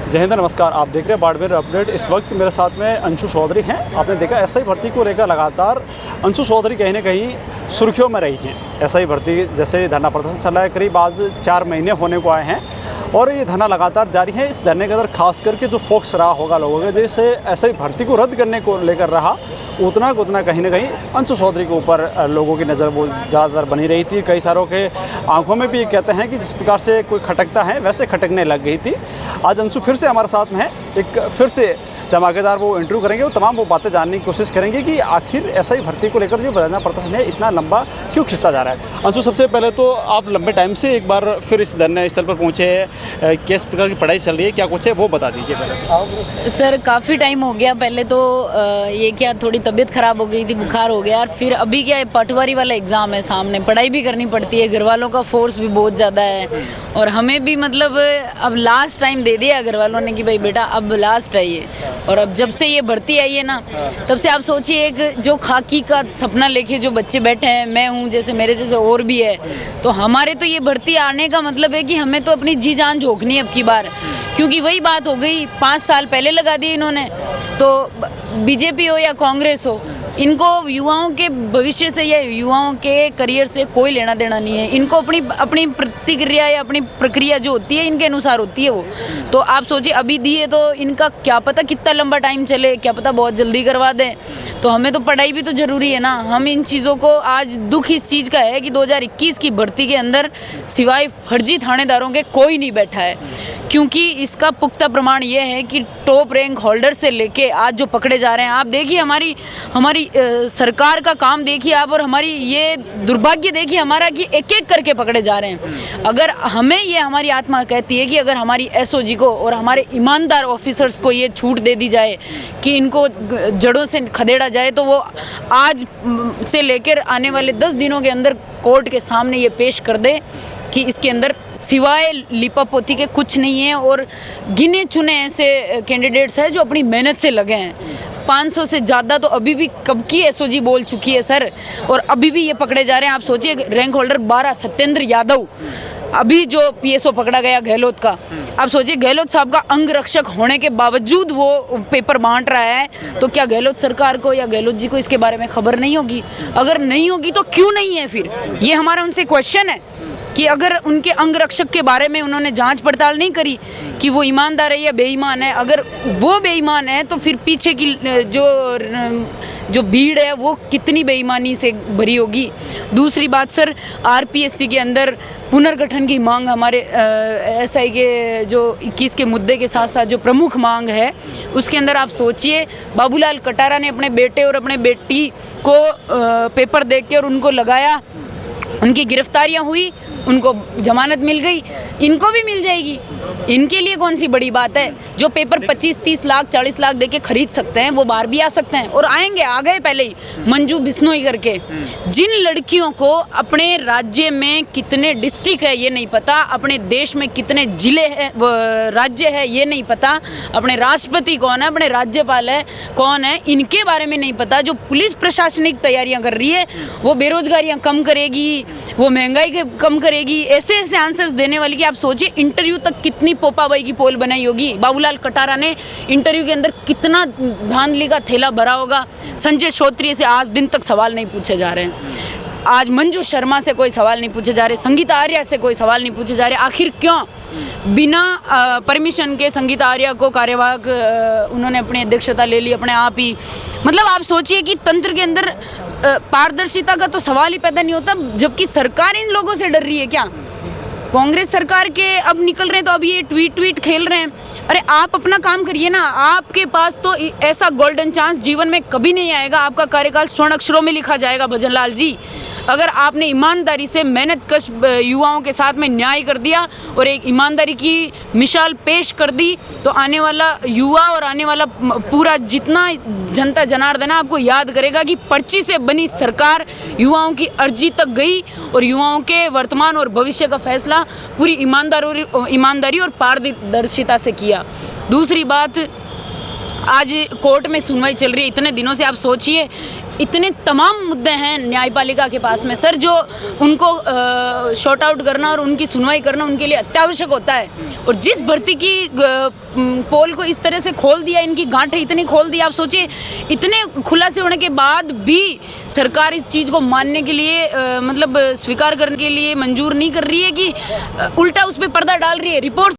जय हिंद, नमस्कार। आप देख रहे हैं बाड़मेर अपडेट। इस वक्त मेरे साथ में अंशु चौधरी हैं। आपने देखा एसआई भर्ती को लेकर लगातार अंशु चौधरी कहीं ना कहीं सुर्खियों में रही हैं। एसआई भर्ती जैसे धरना प्रदर्शन चल रहा है, करीब आज 4 महीने होने को आए हैं और ये धरना लगातार जारी है। इस धरने के अंदर खास करके जो फोकस रहा होगा लोगों के, जैसे एसआई भर्ती को रद्द करने को लेकर रहा, उतना कहीं ना कहीं अंशु चौधरी के ऊपर लोगों की नज़र वो ज़्यादातर बनी रही थी। कई सारों के आंखों में भी ये कहते हैं कि जिस प्रकार से कोई खटकता है वैसे खटकने लग गई थी। आज अंशु फिर से हमारे साथ में है, एक फिर से धमाकेदार वो इंटरव्यू करेंगे और तमाम वो बातें जानने की कोशिश करेंगे कि आखिर एसआई भर्ती को लेकर जो धरना प्रदर्शन है इतना लंबा क्यों खिंचता जा रहा है। अंशु, सबसे पहले तो आप लंबे टाइम से एक बार फिर इस धरने स्थल पर पहुँचे हैं, किस प्रकार की पढ़ाई चल रही है, क्या कुछ है वो बता दीजिए पहले। सर काफ़ी टाइम हो गया। पहले तो ये क्या थोड़ी तबीयत ख़राब हो गई थी, बुखार हो गया, और फिर अभी क्या है पटवारी वाला एग्ज़ाम है सामने, पढ़ाई भी करनी पड़ती है, घर वालों का फोर्स भी बहुत ज़्यादा है और हमें भी मतलब अब लास्ट टाइम दे दिया घर वालों ने कि भाई बेटा अब लास्ट है ये। और अब जब से ये भर्ती आई है ना, तब से आप सोचिए एक जो खाकी का सपना लेके जो बच्चे बैठे हैं, मैं हूँ जैसे मेरे जैसे और भी है, तो हमारे तो ये भर्ती आने का मतलब है कि हमें तो अपनी जी जान झोंकनी है अब की बार। क्योंकि वही बात हो गई, 5 साल पहले लगा दी इन्होंने, तो बीजेपी हो या कांग्रेस हो, इनको युवाओं के भविष्य से या युवाओं के करियर से कोई लेना देना नहीं है। इनको अपनी प्रतिक्रिया या अपनी प्रक्रिया जो होती है इनके अनुसार होती है वो। तो आप सोचिए अभी दिए तो इनका क्या पता कितना लंबा टाइम चले, क्या पता बहुत जल्दी करवा दें। तो हमें तो पढ़ाई भी तो ज़रूरी है ना। हम इन चीज़ों को, आज दुख इस चीज़ का है कि 2021 की भर्ती के अंदर सिवाय फर्जी थानेदारों के कोई नहीं बैठा है। क्योंकि इसका पुख्ता प्रमाण ये है कि टॉप रैंक होल्डर से लेके आज जो पकड़े जा रहे हैं, आप देखिए हमारी सरकार का काम देखिए आप, और हमारी ये दुर्भाग्य देखिए हमारा कि एक एक करके पकड़े जा रहे हैं। अगर हमें ये, हमारी आत्मा कहती है कि अगर हमारी एसओजी को और हमारे ईमानदार ऑफिसर्स को ये छूट दे दी जाए कि इनको जड़ों से खदेड़ा जाए, तो वो आज से लेकर आने वाले 10 दिनों के अंदर कोर्ट के सामने ये पेश कर दे कि इसके अंदर सिवाय लिपापोती के कुछ नहीं है। और गिने चुने ऐसे कैंडिडेट्स हैं जो अपनी मेहनत से लगे हैं। 500 से ज़्यादा तो अभी भी कब की एसओजी बोल चुकी है सर, और अभी भी ये पकड़े जा रहे हैं। आप सोचिए रैंक होल्डर 12 सत्येंद्र यादव, अभी जो पीएसओ पकड़ा गया गहलोत का, आप सोचिए गहलोत साहब का अंग रक्षक होने के बावजूद वो पेपर बांट रहा है। तो क्या गहलोत सरकार को या गहलोत जी को इसके बारे में खबर नहीं होगी? अगर नहीं होगी तो क्यों नहीं है फिर? ये हमारा उनसे क्वेश्चन है कि अगर उनके अंग रक्षक के बारे में उन्होंने जांच पड़ताल नहीं करी कि वो ईमानदार है या बेईमान है। अगर वो बेईमान है तो फिर पीछे की जो भीड़ है वो कितनी बेईमानी से भरी होगी। दूसरी बात सर, आरपीएससी के अंदर पुनर्गठन की मांग हमारे एसआई के जो 21 के मुद्दे के साथ साथ जो प्रमुख मांग है, उसके अंदर आप सोचिए बाबूलाल कटारा ने अपने बेटे और अपने बेटी को पेपर देख के और उनको लगाया, उनकी गिरफ्तारियां हुई, उनको जमानत मिल गई, इनको भी मिल जाएगी। इनके लिए कौन सी बड़ी बात है? जो पेपर 25-30 लाख 40 लाख देके खरीद सकते हैं वो बाहर भी आ सकते हैं और आएंगे, आ गए पहले ही मंजू बिश्नोई करके। जिन लड़कियों को अपने राज्य में कितने डिस्ट्रिक्ट है ये नहीं पता, अपने देश में कितने जिले है राज्य है ये नहीं पता, अपने राष्ट्रपति कौन है, अपने राज्यपाल है कौन है, इनके बारे में नहीं पता। जो पुलिस प्रशासनिक तैयारियां कर रही है वो बेरोजगारियां कम करेगी, वो महंगाई के कम करेगी, ऐसे आंसर्स देने वाली कि आप सोचिए इंटरव्यू तक कितनी पोपाबाई की पोल बनाई होगी। बाबूलाल कटारा ने इंटरव्यू के अंदर कितना धांधली का थैला भरा होगा। संजय श्रोत्रिय से आज दिन तक सवाल नहीं पूछे जा रहे हैं। आज मंजू शर्मा से कोई सवाल नहीं पूछे जा रहे, संगीता आर्या से कोई सवाल नहीं पूछे जा रहे। आखिर क्यों? बिना परमिशन के संगीता आर्या को कार्यवाहक उन्होंने अपनी अध्यक्षता ले ली अपने आप ही। मतलब आप सोचिए कि तंत्र के अंदर पारदर्शिता का तो सवाल ही पैदा नहीं होता, जबकि सरकार इन लोगों से डर रही है क्या? कांग्रेस सरकार के अब निकल रहे हैं तो अब ये ट्वीट खेल रहे हैं। अरे आप अपना काम करिए ना, आपके पास तो ऐसा गोल्डन चांस जीवन में कभी नहीं आएगा। आपका कार्यकाल स्वर्ण अक्षरों में लिखा जाएगा भजनलाल जी, अगर आपने ईमानदारी से मेहनतकश युवाओं के साथ में न्याय कर दिया और एक ईमानदारी की मिसाल पेश कर दी, तो आने वाला युवा और आने वाला पूरा जितना जनता जनार्दन आपको याद करेगा कि पर्ची से बनी सरकार युवाओं की अर्जी तक गई और युवाओं के वर्तमान और भविष्य का फैसला पूरी ईमानदारी और पारदर्शिता से किया। दूसरी बात, आज कोर्ट में सुनवाई चल रही है इतने दिनों से। आप सोचिए इतने तमाम मुद्दे हैं न्यायपालिका के पास में सर, जो उनको शॉर्ट आउट करना और उनकी सुनवाई करना उनके लिए अत्यावश्यक होता है। और जिस भर्ती की पोल को इस तरह से खोल दिया, इनकी गांठें इतनी खोल दी, आप सोचिए इतने खुलासे होने के बाद भी सरकार इस चीज़ को मानने के लिए मतलब स्वीकार करने के लिए मंजूर नहीं कर रही है कि उल्टा उस पर पर्दा डाल रही है। रिपोर्ट